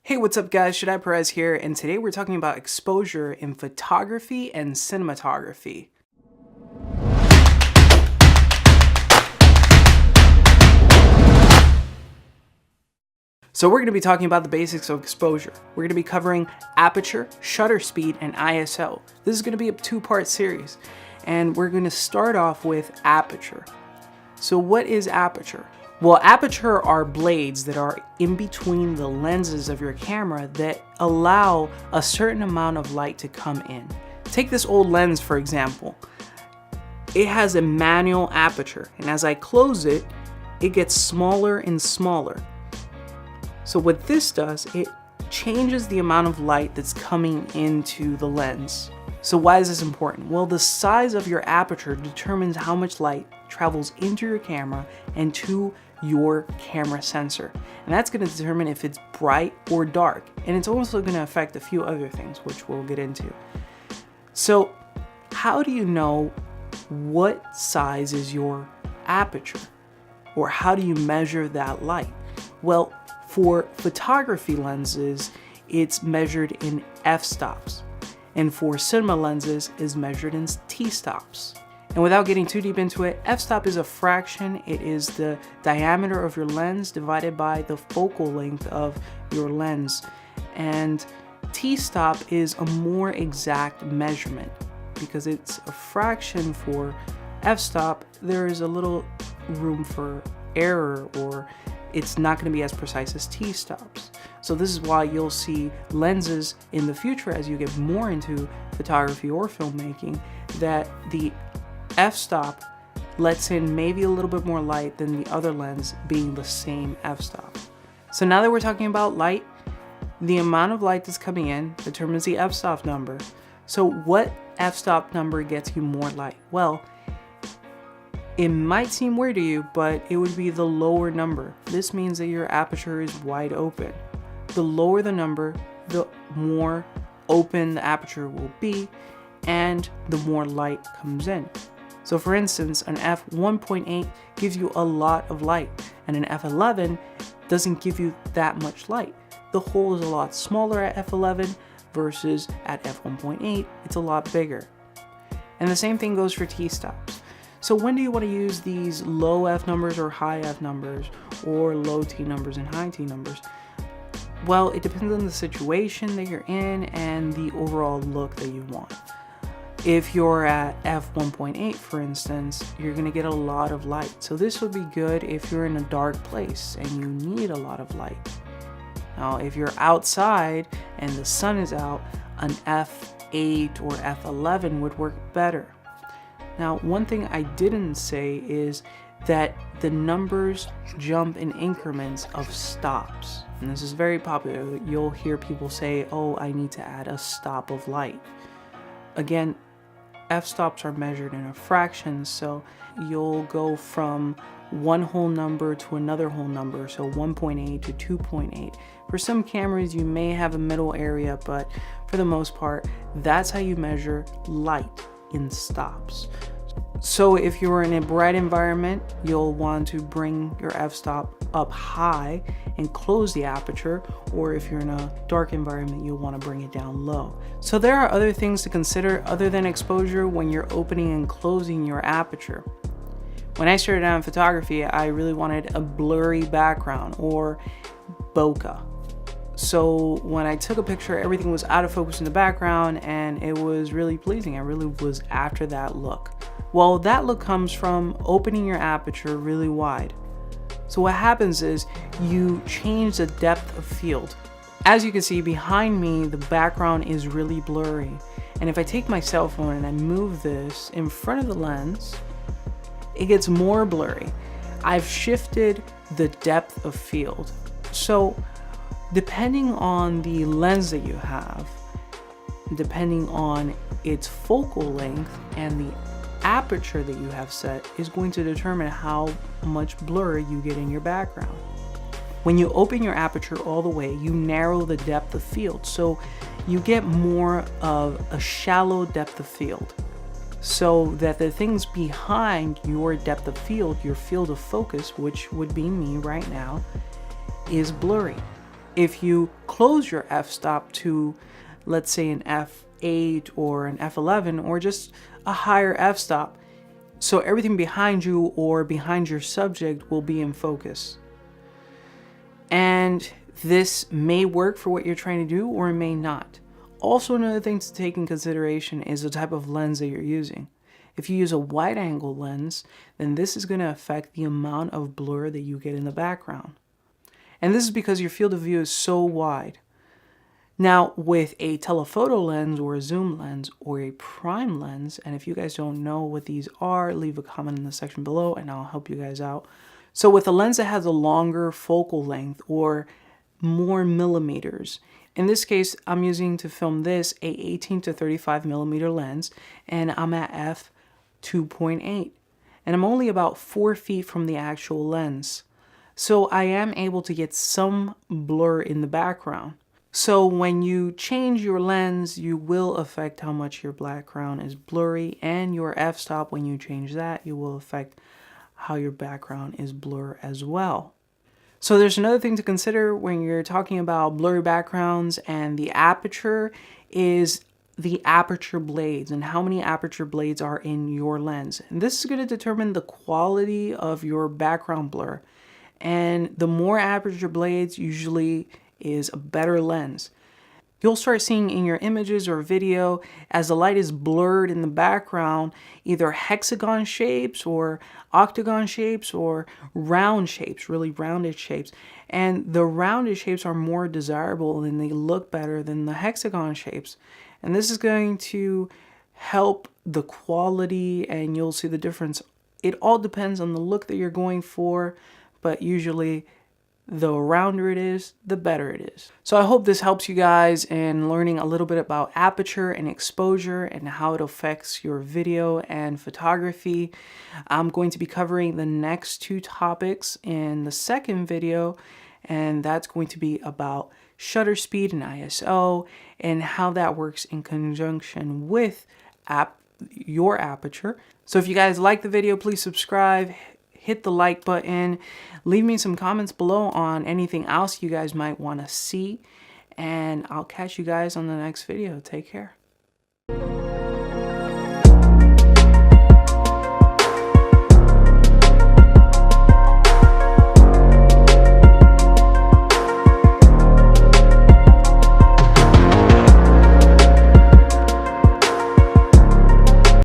Hey, what's up guys? Shadai Perez here, and today we're talking about exposure in photography and cinematography. So we're going to be talking about the basics of exposure. We're going to be covering aperture, shutter speed, and ISO. This is going to be a two-part series, and we're going to start off with aperture. So what is aperture? Well, aperture are blades that are in between the lenses of your camera that allow a certain amount of light to come in. Take this old lens, for example. It has a manual aperture, and as I close it, it gets smaller and smaller. So what this does, it changes the amount of light that's coming into the lens. So why is this important? Well, the size of your aperture determines how much light travels into your camera and to your camera sensor. And that's going to determine if it's bright or dark. And it's also going to affect a few other things, which we'll get into. So how do you know what size is your aperture? Or how do you measure that light? Well, for photography lenses, it's measured in f-stops. And for cinema lenses is measured in t-stops. And without getting too deep into it, f-stop is a fraction. It is the diameter of your lens divided by the focal length of your lens. And t-stop is a more exact measurement because it's a fraction for f-stop. There is a little room for error, or it's not going to be as precise as t-stops. So this is why you'll see lenses in the future as you get more into photography or filmmaking that the f-stop lets in maybe a little bit more light than the other lens being the same f-stop. So now that we're talking about light, the amount of light that's coming in determines the f-stop number. So what f-stop number gets you more light? Well, it might seem weird to you, but it would be the lower number. This means that your aperture is wide open. The lower the number, the more open the aperture will be, and the more light comes in. So for instance, an f1.8 gives you a lot of light, and an f11 doesn't give you that much light. The hole is a lot smaller at f11 versus at f1.8, it's a lot bigger. And the same thing goes for t-stops. So when do you want to use these low f numbers or high f numbers, or low t numbers and high t numbers? Well, it depends on the situation that you're in and the overall look that you want. If you're at f1.8, for instance, you're going to get a lot of light. So this would be good if you're in a dark place and you need a lot of light. Now, if you're outside and the sun is out, an f8 or f11 would work better. Now, one thing I didn't say is that the numbers jump in increments of stops. And this is very popular. You'll hear people say, oh, I need to add a stop of light. Again, f-stops are measured in a fraction, so you'll go from one whole number to another whole number, so 1.8 to 2.8. For some cameras, you may have a middle area, but for the most part, that's how you measure light in stops. So if you're in a bright environment, you'll want to bring your f-stop up high and close the aperture, or if you're in a dark environment, you'll want to bring it down low. So there are other things to consider other than exposure when you're opening and closing your aperture. When I started out in photography, I really wanted a blurry background, or bokeh. So when I took a picture, everything was out of focus in the background and it was really pleasing. I really was after that look. Well, that look comes from opening your aperture really wide. So what happens is you change the depth of field. As you can see behind me, the background is really blurry. And if I take my cell phone and I move this in front of the lens, it gets more blurry. I've shifted the depth of field. So depending on the lens that you have, depending on its focal length and the aperture that you have set is going to determine how much blur you get in your background. When you open your aperture all the way, you narrow the depth of field, so you get more of a shallow depth of field, so that the things behind your depth of field, your field of focus, which would be me right now, is blurry. If you close your f-stop to, let's say, an f8 or an f11 or just a higher f-stop, so everything behind you or behind your subject will be in focus. And this may work for what you're trying to do or it may not. Also, another thing to take in consideration is the type of lens that you're using. If you use a wide angle lens, then this is going to affect the amount of blur that you get in the background. And this is because your field of view is so wide. Now, with a telephoto lens or a zoom lens or a prime lens, and if you guys don't know what these are, leave a comment in the section below and I'll help you guys out. So with a lens that has a longer focal length or more millimeters, in this case, I'm using to film this a 18 to 35 millimeter lens, and I'm at f2.8, and I'm only about 4 feet from the actual lens. So I am able to get some blur in the background. So when you change your lens, you will affect how much your background is blurry, and your f-stop, when you change that, you will affect how your background is blur as well. So there's another thing to consider when you're talking about blurry backgrounds, and the aperture is the aperture blades and how many aperture blades are in your lens. And this is going to determine the quality of your background blur. And the more aperture blades usually is a better lens. You'll start seeing in your images or video, as the light is blurred in the background, either hexagon shapes or octagon shapes or round shapes, really rounded shapes. And the rounded shapes are more desirable and they look better than the hexagon shapes. And this is going to help the quality, and you'll see the difference. It all depends on the look that you're going for, but usually the rounder it is, the better it is. So I hope this helps you guys in learning a little bit about aperture and exposure and how it affects your video and photography. I'm going to be covering the next two topics in the second video, and that's going to be about shutter speed and ISO and how that works in conjunction with your aperture. So if you guys like the video, please subscribe, hit the like button, leave me some comments below on anything else you guys might want to see, and I'll catch you guys on the next video. Take care.